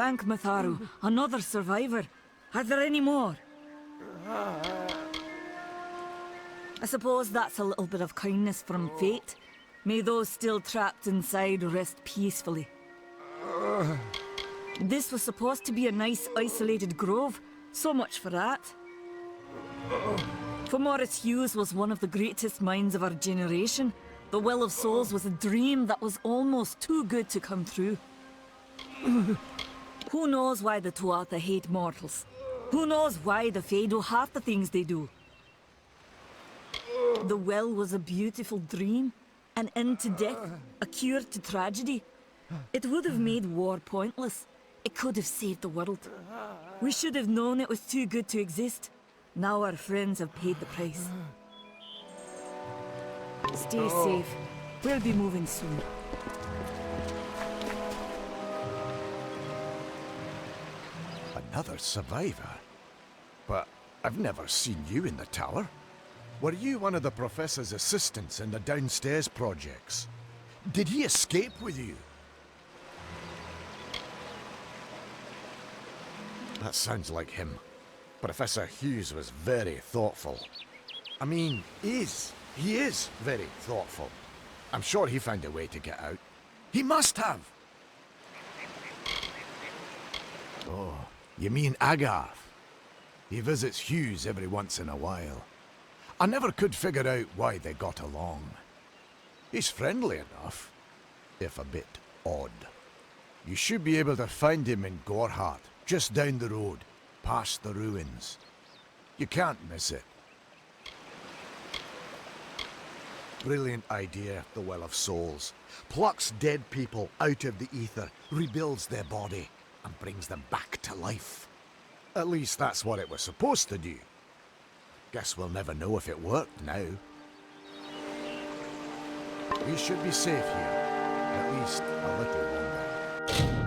Thank Matharu, another survivor. Are there any more? I suppose that's a little bit of kindness from fate. May those still trapped inside rest peacefully. This was supposed to be a nice isolated grove. So much for that. For Morris Hughes was one of the greatest minds of our generation. The Well of Souls was a dream that was almost too good to come true. Who knows why the Tuatha hate mortals? Who knows why the Fae do half the things they do? The well was a beautiful dream, an end to death, a cure to tragedy. It would have made war pointless. It could have saved the world. We should have known it was too good to exist. Now our friends have paid the price. Stay safe. We'll be moving soon. Another survivor? But I've never seen you in the tower. Were you one of the Professor's assistants in the downstairs projects? Did he escape with you? That sounds like him. Professor Hughes was very thoughtful. I mean, he is very thoughtful. I'm sure he found a way to get out. He must have! Oh, you mean Agarth? He visits Hughes every once in a while. I never could figure out why they got along. He's friendly enough, if a bit odd. You should be able to find him in Gorhart, just down the road, past the ruins. You can't miss it. Brilliant idea, the Well of Souls. Plucks dead people out of the ether, rebuilds their body, and brings them back to life. At least that's what it was supposed to do. Guess we'll never know if it worked now. We should be safe here, at least a little longer.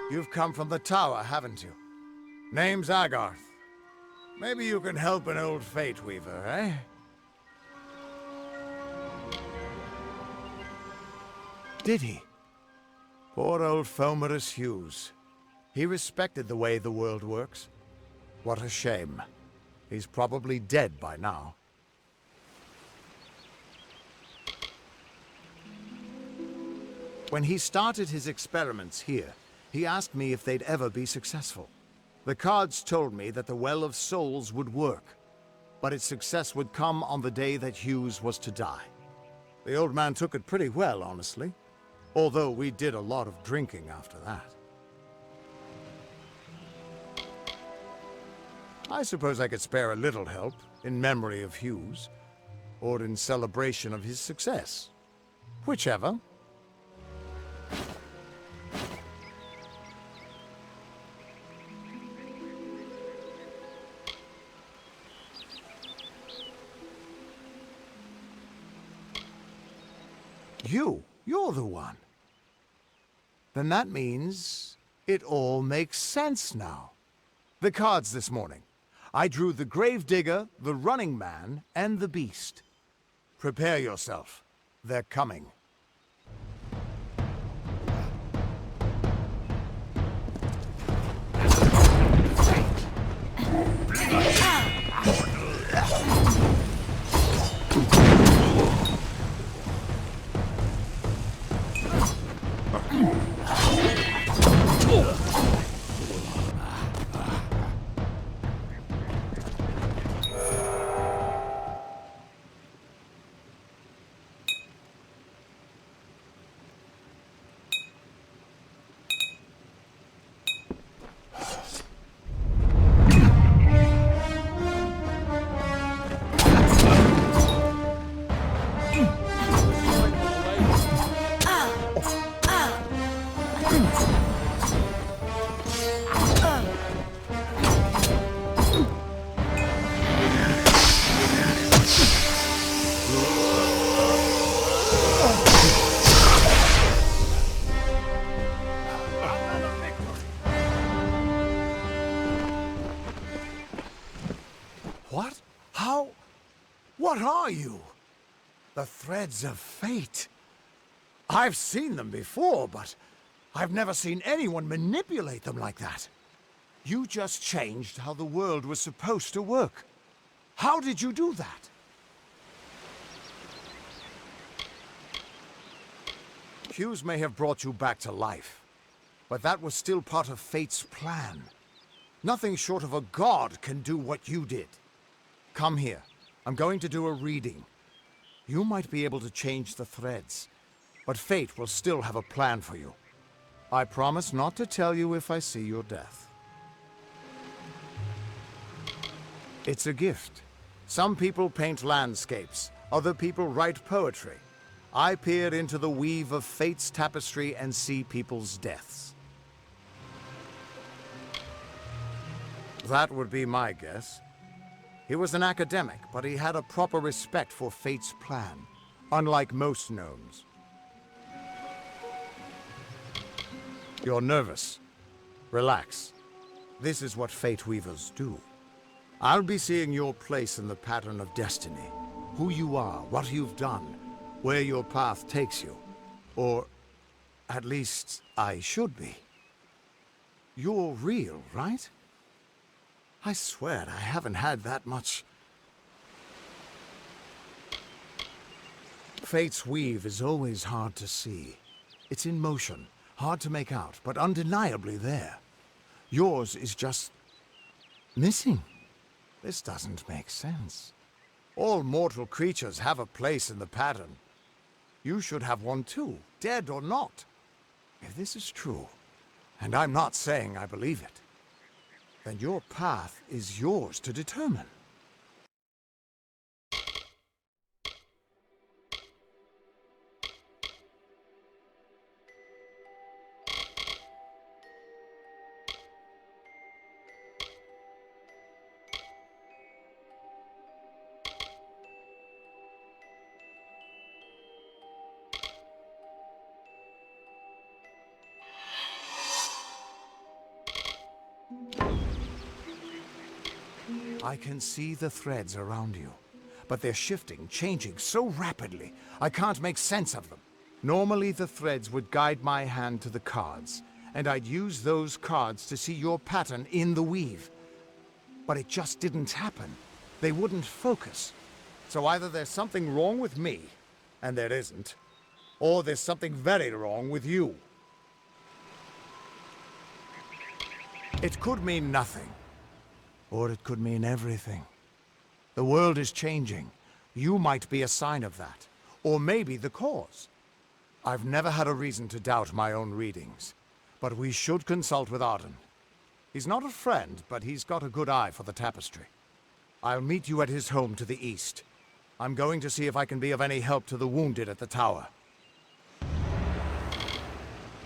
You've come from the tower, haven't you? Name's Agarth. Maybe you can help an old Fate Weaver, eh? Did he? Poor old Fomerus Hughes. He respected the way the world works. What a shame. He's probably dead by now. When he started his experiments here, he asked me if they'd ever be successful. The cards told me that the Well of Souls would work, but its success would come on the day that Hughes was to die. The old man took it pretty well, honestly, although we did a lot of drinking after that. I suppose I could spare a little help in memory of Hughes, or in celebration of his success. Whichever. You're the one. Then that means it all makes sense now. The cards this morning. I drew the Gravedigger, the Running Man, and the Beast. Prepare yourself. They're coming. What? How? What are you? The threads of fate. I've seen them before, but I've never seen anyone manipulate them like that. You just changed how the world was supposed to work. How did you do that? Hughes may have brought you back to life, but that was still part of fate's plan. Nothing short of a god can do what you did. Come here. I'm going to do a reading. You might be able to change the threads, but fate will still have a plan for you. I promise not to tell you if I see your death. It's a gift. Some people paint landscapes, other people write poetry. I peer into the weave of fate's tapestry and see people's deaths. That would be my guess. He was an academic, but he had a proper respect for fate's plan, unlike most gnomes. You're nervous. Relax. This is what Fate Weavers do. I'll be seeing your place in the pattern of destiny. Who you are, what you've done, where your path takes you. Or, at least, I should be. You're real, right? I swear I haven't had that much. Fate's weave is always hard to see. It's in motion, hard to make out, but undeniably there. Yours is just missing. This doesn't make sense. All mortal creatures have a place in the pattern. You should have one too, dead or not. If this is true, and I'm not saying I believe it, then your path is yours to determine. I can see the threads around you, but they're shifting, changing so rapidly, I can't make sense of them. Normally the threads would guide my hand to the cards, and I'd use those cards to see your pattern in the weave. But it just didn't happen. They wouldn't focus. So either there's something wrong with me, and there isn't, or there's something very wrong with you. It could mean nothing. Or it could mean everything. The world is changing. You might be a sign of that. Or maybe the cause. I've never had a reason to doubt my own readings. But we should consult with Arden. He's not a friend, but he's got a good eye for the tapestry. I'll meet you at his home to the east. I'm going to see if I can be of any help to the wounded at the tower.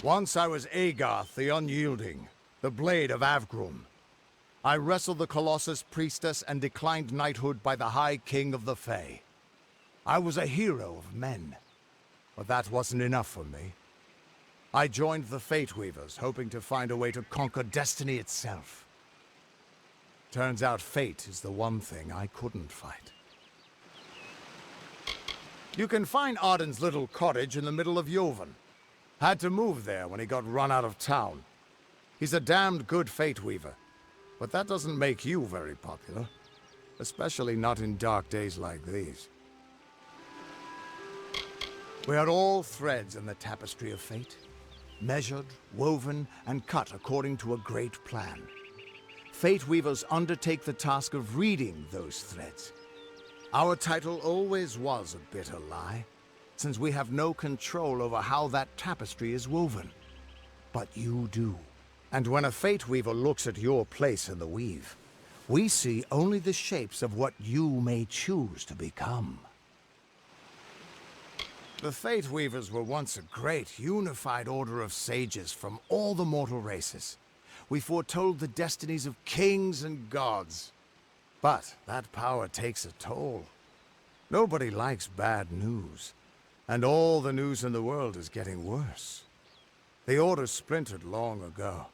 Once I was Agarth the Unyielding, the Blade of Avgrum. I wrestled the Colossus priestess and declined knighthood by the High King of the Fae. I was a hero of men, but that wasn't enough for me. I joined the Fate Weavers, hoping to find a way to conquer destiny itself. Turns out fate is the one thing I couldn't fight. You can find Arden's little cottage in the middle of Joven. Had to move there when he got run out of town. He's a damned good Fate Weaver. But that doesn't make you very popular. Especially not in dark days like these. We are all threads in the tapestry of fate. Measured, woven, and cut according to a great plan. Fate Weavers undertake the task of reading those threads. Our title always was a bitter lie, since we have no control over how that tapestry is woven. But you do. And when a Fate Weaver looks at your place in the weave, we see only the shapes of what you may choose to become. The Fate Weavers were once a great, unified order of sages from all the mortal races. We foretold the destinies of kings and gods. But that power takes a toll. Nobody likes bad news. And all the news in the world is getting worse. The Order splintered long ago.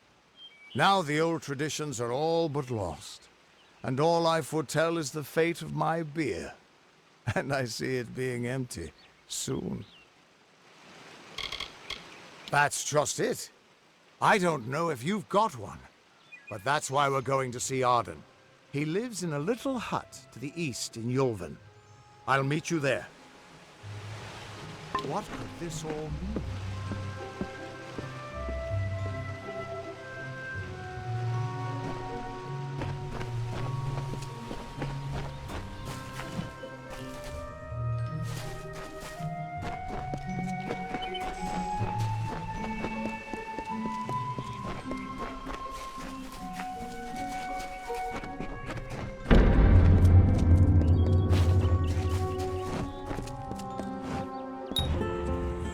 Now the old traditions are all but lost, and all I foretell is the fate of my beer. And I see it being empty soon. That's just it. I don't know if you've got one, but that's why we're going to see Arden. He lives in a little hut to the east in Yulven. I'll meet you there. What could this all mean?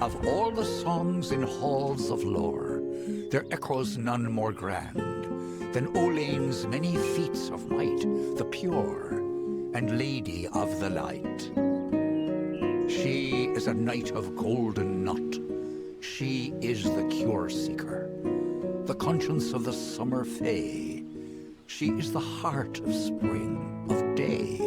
Of all the songs in halls of lore, there echoes none more grand than Olain's many feats of might, the pure and lady of the light. She is a knight of golden knot. She is the cure seeker, the conscience of the summer fae. She is the heart of spring, of day.